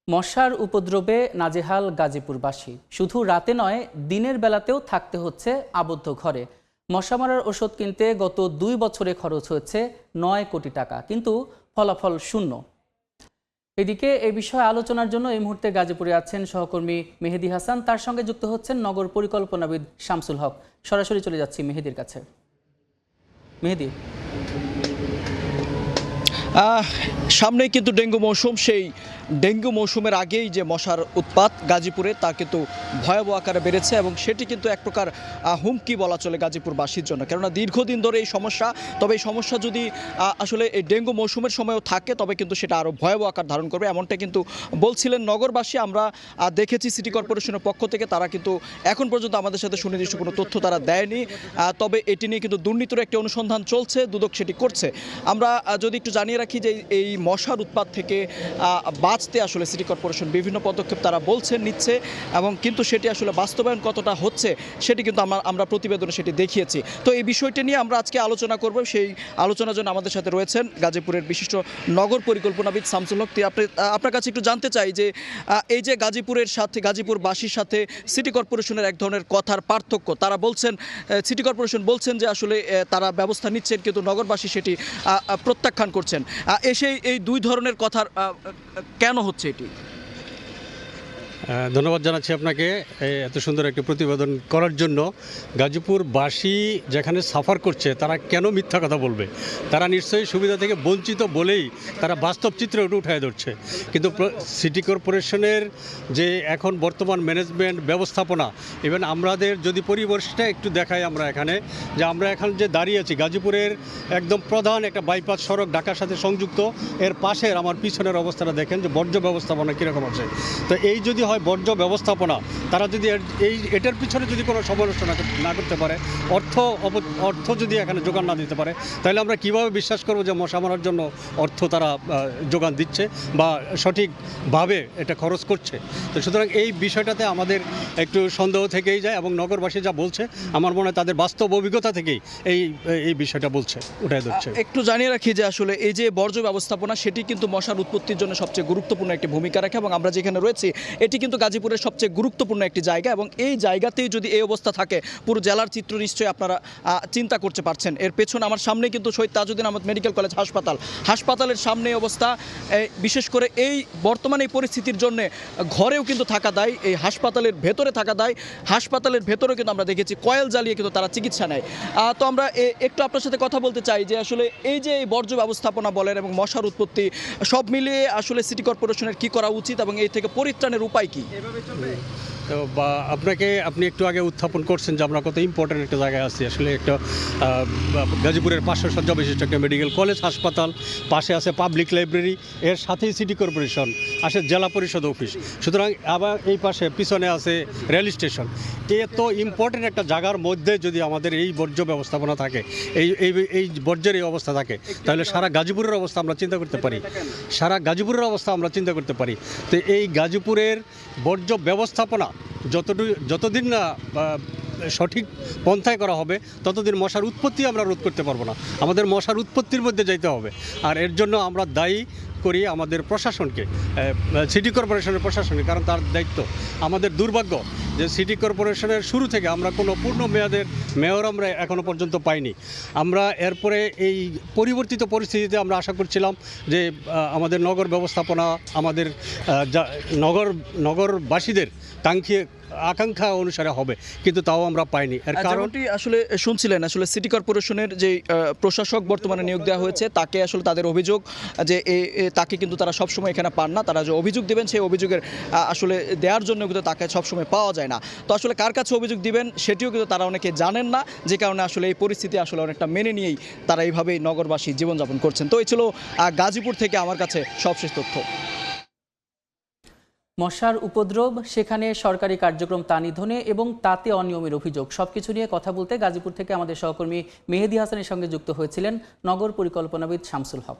মশার উপদ্রবে নাজেহাল গাজীপুরবাসী। শুধু রাতে নয়, দিনের বেলাতেও থাকতে হচ্ছে আবদ্ধ ঘরে। মশা মারার ওষুধ কিনতে গত 2 বছরে খরচ হয়েছে 9 কোটি টাকা, কিন্তু ফলাফল শূন্য। এদিকে এই বিষয়ে আলোচনার জন্য এই মুহূর্তে গাজীপুরে আছেন সহকর্মী মেহেদি হাসান, তার সঙ্গে যুক্ত হচ্ছেন নগর পরিকল্পনাবিদ শামসুল হক। সরাসরি চলে যাচ্ছি মেহেদির কাছে। মেহেদি, সামনেই কিন্তু ডেঙ্গু মৌসুম। সেই ডেঙ্গু মৌসুমের আগেই যে মশার উৎপাত গাজীপুরে তা কিন্তু ভয়াবহ আকারে বেড়েছে এবং সেটি কিন্তু এক প্রকার হুমকি বলা চলে গাজীপুরবাসীর জন্য। কেননা দীর্ঘদিন ধরে এই সমস্যা, তবে এই সমস্যা যদি আসলে এই ডেঙ্গু মৌসুমের সময়ও থাকে তবে কিন্তু সেটা আরও ভয়াবহ আকার ধারণ করবে, এমনটা কিন্তু বলছিলেন নগরবাসী। আমরা দেখেছি সিটি কর্পোরেশনের পক্ষ থেকে তারা কিন্তু এখন পর্যন্ত আমাদের সাথে সুনির্দিষ্ট কোনো তথ্য তারা দেয়নি, তবে এটি নিয়ে কিন্তু দুর্নীতির একটি অনুসন্ধান চলছে, দুদক সেটি করছে। আমরা যদি একটু জানিয়ে রাখি যে এই মশার উৎপাত থেকে বাঁচতে আসলে সিটি কর্পোরেশন বিভিন্ন পদক্ষেপ তারা বলছেন নিচ্ছে, এবং কিন্তু সেটি আসলে বাস্তবায়ন কতটা হচ্ছে সেটি কিন্তু আমরা প্রতিবেদনে সেটি দেখিয়েছি। তো এই বিষয়টি নিয়ে আমরা আজকে আলোচনা করব। সেই আলোচনার জন্য আমাদের সাথে রয়েছেন গাজীপুরের বিশিষ্ট নগর পরিকল্পনাবিদ শামসুল হক। আপনার কাছে একটু জানতে চাই যে এই যে গাজীপুরের সাথে, গাজীপুরবাসীর সাথে সিটি কর্পোরেশনের এক ধরনের কথার পার্থক্য, তারা বলছেন, সিটি কর্পোরেশন বলছেন যে আসলে তারা ব্যবস্থা নিচ্ছেন, কিন্তু নগরবাসী সেটি প্রত্যাখ্যান করছেন। এই দুই ধরনের কথার কেন হচ্ছে এটি? ধন্যবাদ জানাচ্ছি আপনাকে এত সুন্দর একটি প্রতিবেদন করার জন্য। গাজীপুরবাসী যেখানে সাফার করছে তারা কেন মিথ্যা কথা বলবে? তারা নিশ্চয়ই সুবিধা থেকে বঞ্চিত বলেই তারা বাস্তব চিত্রে ওটা উঠায় ধরছে। কিন্তু সিটি কর্পোরেশনের যে এখন বর্তমান ম্যানেজমেন্ট ব্যবস্থাপনা, ইভেন আমাদের যদি পরিবেশটা একটু দেখাই, আমরা এখানে যে দাঁড়িয়ে আছি গাজীপুরের একদম প্রধান একটা বাইপাস সড়ক ঢাকার সাথে সংযুক্ত, এর পাশের আমার পিছনের অবস্থাটা দেখেন যে বর্জ্য ব্যবস্থাপনা কীরকম আছে। তো এই যদি হয় বর্জ্য ব্যবস্থাপনা, তারা যদি এটার পিছনে যদি কোনো সমালোচনা না করতে পারে, অর্থ যদি এখানে যোগান না দিতে পারে, তাহলে আমরা কিভাবে বিশ্বাস করব যে মশা মারার জন্য অর্থ তারা যোগান দিচ্ছে বা সঠিকভাবে এটা খরচ করছে? তো সুতরাং এই বিষয়টাতে আমাদের একটু সন্দেহ থেকেই যায়, এবং নগরবাসী যা বলছে আমার মনে হয় তাদের বাস্তব অভিজ্ঞতা থেকেই এই বিষয়টা বলছে, ওটাই ধরছে। একটু জানিয়ে রাখি যে আসলে এই যে বর্জ্য ব্যবস্থাপনা সেটি কিন্তু মশার উৎপত্তির জন্য সবচেয়ে গুরুত্বপূর্ণ একটি ভূমিকা রাখে, এবং আমরা যেখানে রয়েছি এটি কিন্তু গাজীপুরের সবচেয়ে গুরুত্বপূর্ণ একটি জায়গা, এবং এই জায়গাতেই যদি এই অবস্থা থাকে পুরো জেলার চিত্র নিশ্চয়ই আপনারা চিন্তা করতে পারছেন। এর পেছনে আমার সামনে কিন্তু শহীদ তাজউদ্দিন আহমদ মেডিকেল কলেজ হাসপাতালের সামনে অবস্থা। বিশেষ করে এই বর্তমানে এই পরিস্থিতির জন্য ঘরেও কিন্তু থাকা দায়, এই হাসপাতালের ভেতরে থাকা দায়। হাসপাতালের ভেতরেও কিন্তু আমরা দেখেছি কয়েল জ্বালিয়ে কিন্তু তারা চিকিৎসা নেয়। তো আমরা একটু আপনার সাথে কথা বলতে চাই যে আসলে এই যে এই বর্জ্য ব্যবস্থাপনা বলেন এবং মশার উৎপত্তি, সব মিলিয়ে আসলে সিটি কর্পোরেশনের কি করা উচিত এবং এই থেকে পরিত্রাণের উপায় কি? তো আপনি একটু আগে উত্থাপন করছেন যে আমরা কত ইম্পর্টেন্ট একটা জায়গায় আছি। আসলে একটা গাজীপুরের 500 শয্যা বিশিষ্ট একটা মেডিকেল কলেজ হাসপাতাল, পাশে আছে পাবলিক লাইব্রেরি, এর সাথেই সিটি কর্পোরেশন, আসে জেলা পরিষদ অফিস। সুতরাং আবার এই পাশে পিছনে আছে রেল স্টেশন। এত ইম্পর্টেন্ট একটা জায়গার মধ্যে যদি আমাদের এই বর্জ্য ব্যবস্থাপনা থাকে, এই বর্জ্যের এই অবস্থা থাকে, তাহলে সারা গাজীপুরের অবস্থা আমরা চিন্তা করতে পারি। তো এই গাজীপুরের বর্জ্য ব্যবস্থাপনা যতদিন না সঠিক পন্থায় করা হবে ততদিন মশার উৎপত্তি আমরা রোধ করতে পারবো না। আমাদের মশার উৎপত্তির মধ্যে যাইতে হবে, আর এর জন্য আমরা দায়ী করি আমাদের প্রশাসনকে, সিটি কর্পোরেশনের প্রশাসনকে, কারণ তার দায়িত্ব। আমাদের দুর্ভাগ্য যে সিটি কর্পোরেশনের শুরু থেকে আমরা কোনো পূর্ণ মেয়াদের মেয়র আমরা এখনও পর্যন্ত পাইনি। আমরা এরপরে এই পরিবর্তিত পরিস্থিতিতে আমরা আশা করছিলাম যে আমাদের নগর ব্যবস্থাপনা, আমাদের নগরবাসীদের আকাঙ্ক্ষা অনুসারে হবে, কিন্তু তাও আমরা পাইনি। এর কারণটি আসলে শুনছিলেন, আসলে সিটি কর্পোরেশনের যে প্রশাসক বর্তমানে নিয়োগ দেওয়া হয়েছে তাকে আসলে তাদের অভিযোগ যে তাকে কিন্তু তারা সবসময় এখানে পান না। তারা যে অভিযোগ দেবেন সেই অভিযোগের আসলে দেওয়ার জন্য কিন্তু তাকে সবসময় পাওয়া যায় না। তো আসলে কার কাছে অভিযোগ দিবেন সেটিও কিন্তু তারা অনেকে জানেন না, যে কারণে আসলে এই পরিস্থিতি আসলে অনেকটা মেনে নিয়েই তারা এইভাবেই নগরবাসী জীবনযাপন করছেন। তো এই ছিল গাজীপুর থেকে আমার কাছে সবশেষ তথ্য। মশার উপদ্রব, সেখানে সরকারি কার্যক্রম তা নিধনে এবং তাতে অনিয়মের অভিযোগ, সবকিছু নিয়ে কথা বলতে গাজীপুর থেকে আমাদের সহকর্মী মেহেদি হাসানের সঙ্গে যুক্ত হয়েছিলেন নগর পরিকল্পনাবিদ শামসুল হক।